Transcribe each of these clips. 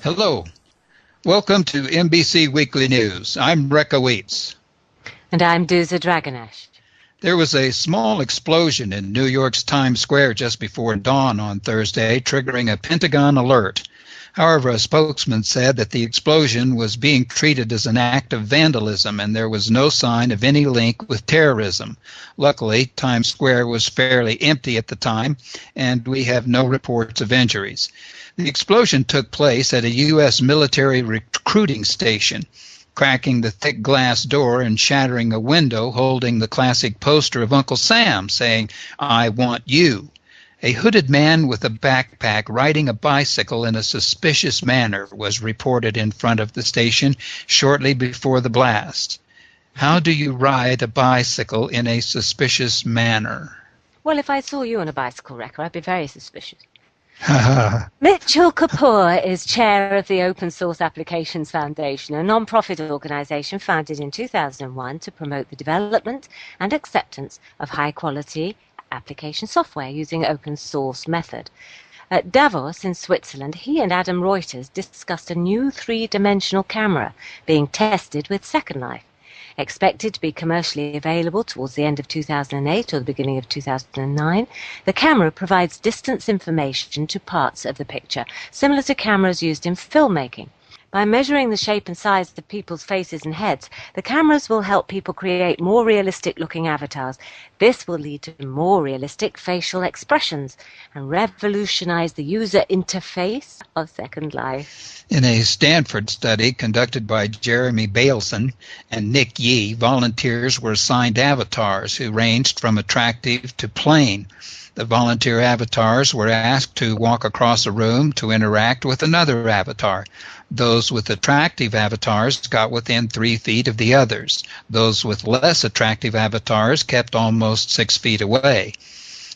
Hello. Welcome to MBC Weekly News. I'm Recka Wuyts. And I'm Dousa Dragonash. There was a small explosion in New York's Times Square just before dawn on Thursday, triggering a Pentagon alert. However, a spokesman said that the explosion was being treated as an act of vandalism and there was no sign of any link with terrorism. Luckily, Times Square was fairly empty at the time, and we have no reports of injuries. The explosion took place at a U.S. military recruiting station, cracking the thick glass door and shattering a window holding the classic poster of Uncle Sam saying, "I want you." A hooded man with a backpack riding a bicycle in a suspicious manner was reported in front of the station shortly before the blast. How do you ride a bicycle in a suspicious manner? Well, if I saw you on a bicycle, Recka, I'd be very suspicious. Mitchell Kapoor is chair of the Open Source Applications Foundation, a non-profit organization founded in 2001 to promote the development and acceptance of high-quality application software using open source method. At Davos in Switzerland, he and Adam Reuters discussed a new three-dimensional camera being tested with Second Life. Expected to be commercially available towards the end of 2008 or the beginning of 2009, the camera provides distance information to parts of the picture, similar to cameras used in filmmaking. By measuring the shape and size of people's faces and heads, the cameras will help people create more realistic-looking avatars. This will lead to more realistic facial expressions and revolutionize the user interface of Second Life. In a Stanford study conducted by Jeremy Baleson and Nick Yee, volunteers were assigned avatars who ranged from attractive to plain. The volunteer avatars were asked to walk across a room to interact with another avatar. Those with attractive avatars got within 3 feet of the others. Those with less attractive avatars kept almost 6 feet away.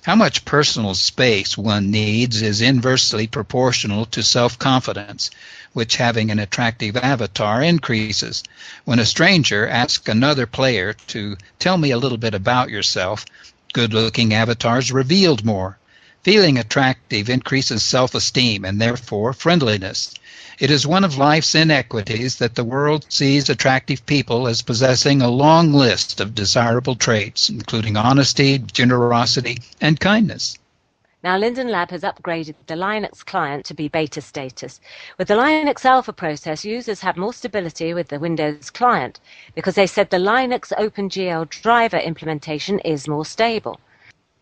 How much personal space one needs is inversely proportional to self-confidence, which having an attractive avatar increases. When a stranger asks another player to tell me a little bit about yourself, good-looking avatars revealed more. Feeling attractive increases self-esteem and therefore friendliness. It is one of life's inequities that the world sees attractive people as possessing a long list of desirable traits, including honesty, generosity, and kindness. Now, Linden Lab has upgraded the Linux client to be beta status. With the Linux Alpha process, users have more stability with the Windows client because they said the Linux OpenGL driver implementation is more stable.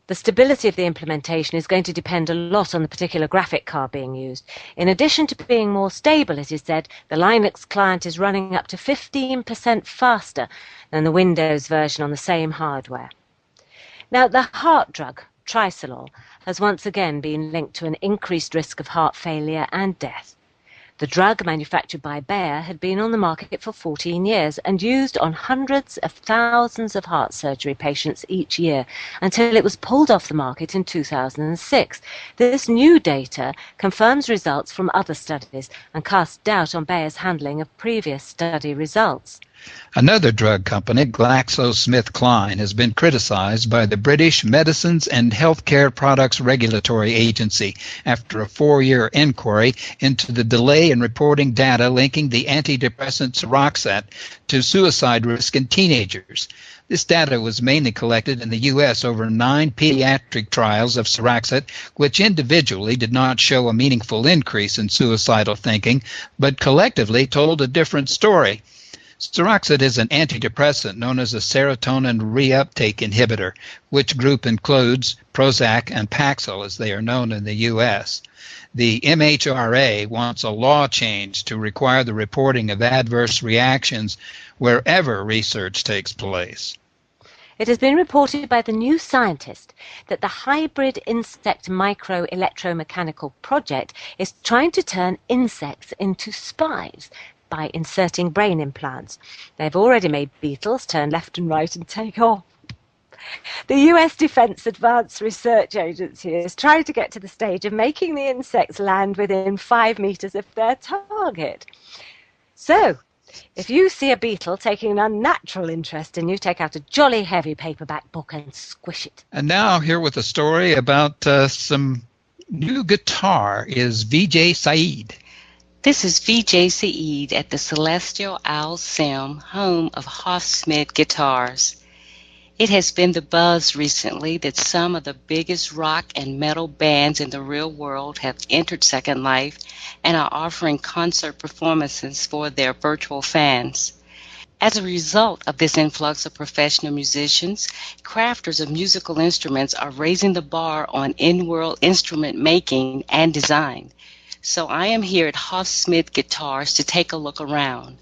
The stability of the implementation is going to depend a lot on the particular graphic card being used. In addition to being more stable, it is said, the Linux client is running up to 15% faster than the Windows version on the same hardware. Now, the heart drug, trisolol, has once again been linked to an increased risk of heart failure and death. The drug, manufactured by Bayer, had been on the market for 14 years and used on hundreds of thousands of heart surgery patients each year until it was pulled off the market in 2006. This new data confirms results from other studies and casts doubt on Bayer's handling of previous study results. Another drug company, GlaxoSmithKline, has been criticized by the British Medicines and Healthcare Products Regulatory Agency after a 4-year inquiry into the delay in reporting data linking the antidepressant Seroxat to suicide risk in teenagers. This data was mainly collected in the U.S. over 9 pediatric trials of Seroxat, which individually did not show a meaningful increase in suicidal thinking, but collectively told a different story. Seroxat is an antidepressant known as a serotonin reuptake inhibitor, which group includes Prozac and Paxil, as they are known in the U.S. The MHRA wants a law change to require the reporting of adverse reactions wherever research takes place. It has been reported by the New Scientist that the hybrid insect microelectromechanical project is trying to turn insects into spies by inserting brain implants. They've already made beetles turn left and right and take off. The US Defense Advanced Research Agency is trying to get to the stage of making the insects land within 5 meters of their target. So, if you see a beetle taking an unnatural interest in you, take out a jolly heavy paperback book and squish it. And now here with a story about some new guitar is Vijay Saeed. This is Vijay Saeed at the Celestial Owl Sim, home of Hofsmith Guitars. It has been the buzz recently that some of the biggest rock and metal bands in the real world have entered Second Life and are offering concert performances for their virtual fans. As a result of this influx of professional musicians, crafters of musical instruments are raising the bar on in-world instrument making and design. So I am here at Hofsmith Guitars to take a look around.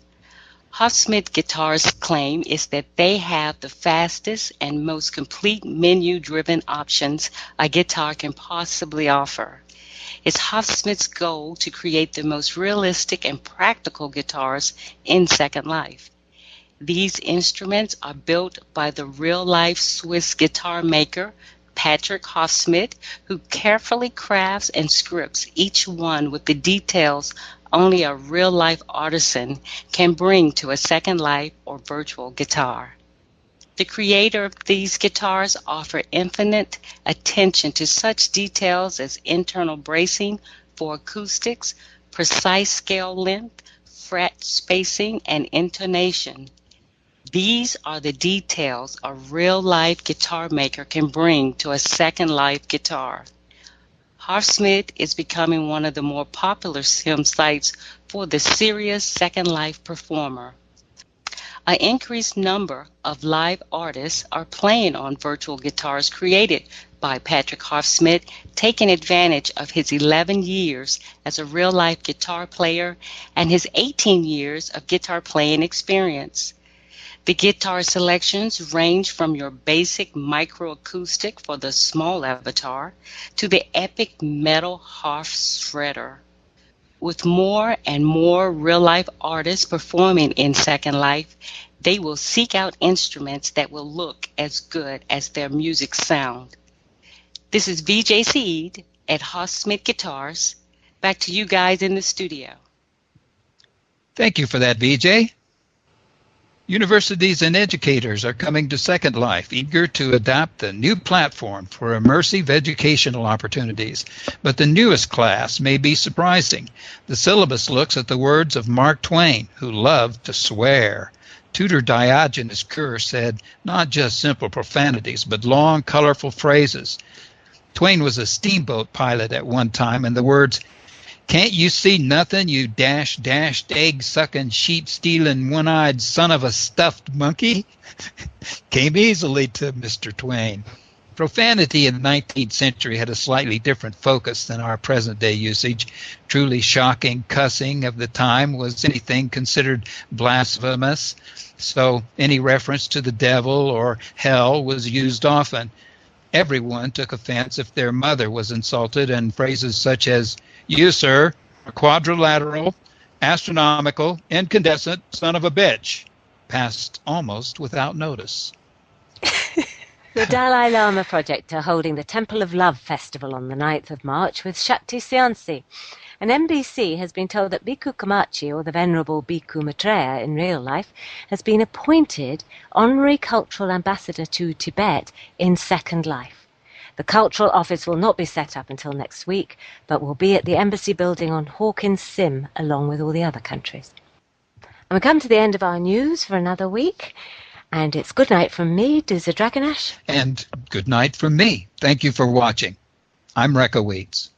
Hofsmith Guitars' claim is that they have the fastest and most complete menu-driven options a guitar can possibly offer. It's Hofsmith's goal to create the most realistic and practical guitars in Second Life. These instruments are built by the real-life Swiss guitar maker Patrick Hofsmith, who carefully crafts and scripts each one with the details only a real-life artisan can bring to a Second Life or virtual guitar. The creator of these guitars offer infinite attention to such details as internal bracing for acoustics, precise scale length, fret spacing, and intonation. These are the details a real-life guitar maker can bring to a Second Life guitar. Hofsmith is becoming one of the more popular sim sites for the serious Second Life performer. An increased number of live artists are playing on virtual guitars created by Patrick Hofsmith, taking advantage of his 11 years as a real-life guitar player and his 18 years of guitar playing experience. The guitar selections range from your basic microacoustic for the small avatar to the epic metal Hof shredder. With more and more real-life artists performing in Second Life, they will seek out instruments that will look as good as their music sound. This is Vijay Saeed at Hofsmith Guitars. Back to you guys in the studio. Thank you for that, Vijay. Universities and educators are coming to Second Life, eager to adopt the new platform for immersive educational opportunities. But the newest class may be surprising. The syllabus looks at the words of Mark Twain, who loved to swear. Tutor Diogenes Kerr said not just simple profanities, but long, colorful phrases. Twain was a steamboat pilot at one time, and the words, "Can't you see nothing, you dashed egg-sucking, sheep-stealing, one-eyed son of a stuffed monkey?" came easily to Mr. Twain. Profanity in the 19th century had a slightly different focus than our present-day usage. Truly shocking cussing of the time was anything considered blasphemous, so any reference to the devil or hell was used often. Everyone took offense if their mother was insulted, and phrases such as, "You, sir, are quadrilateral, astronomical, incandescent son of a bitch," passed almost without notice. The Dalai Lama Project are holding the Temple of Love Festival on the 9th of March with Shakti Seansi. And MBC has been told that Bhikkhu Kamachi, or the Venerable Bhikkhu Maitreya in real life, has been appointed Honorary Cultural Ambassador to Tibet in Second Life. The cultural office will not be set up until next week, but will be at the Embassy building on Hawkins Sim, along with all the other countries. And we come to the end of our news for another week. And it's good night from me, Dousa Dragonash. And good night from me. Thank you for watching. I'm Recka Wuyts.